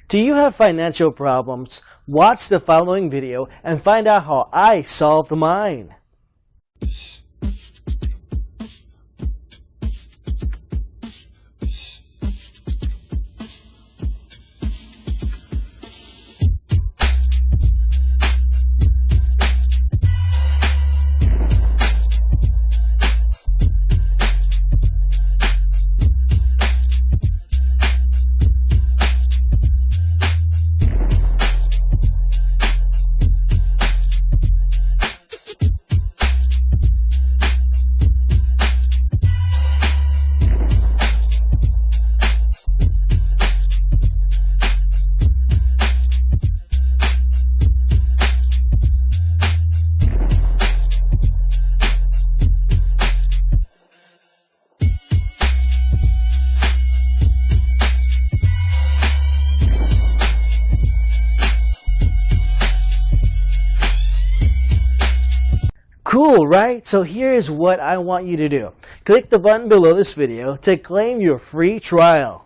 Do you have financial problems? Watch the following video and find out how I solved mine. Cool, right? So here is what I want you to do. Click the button below this video to claim your free trial.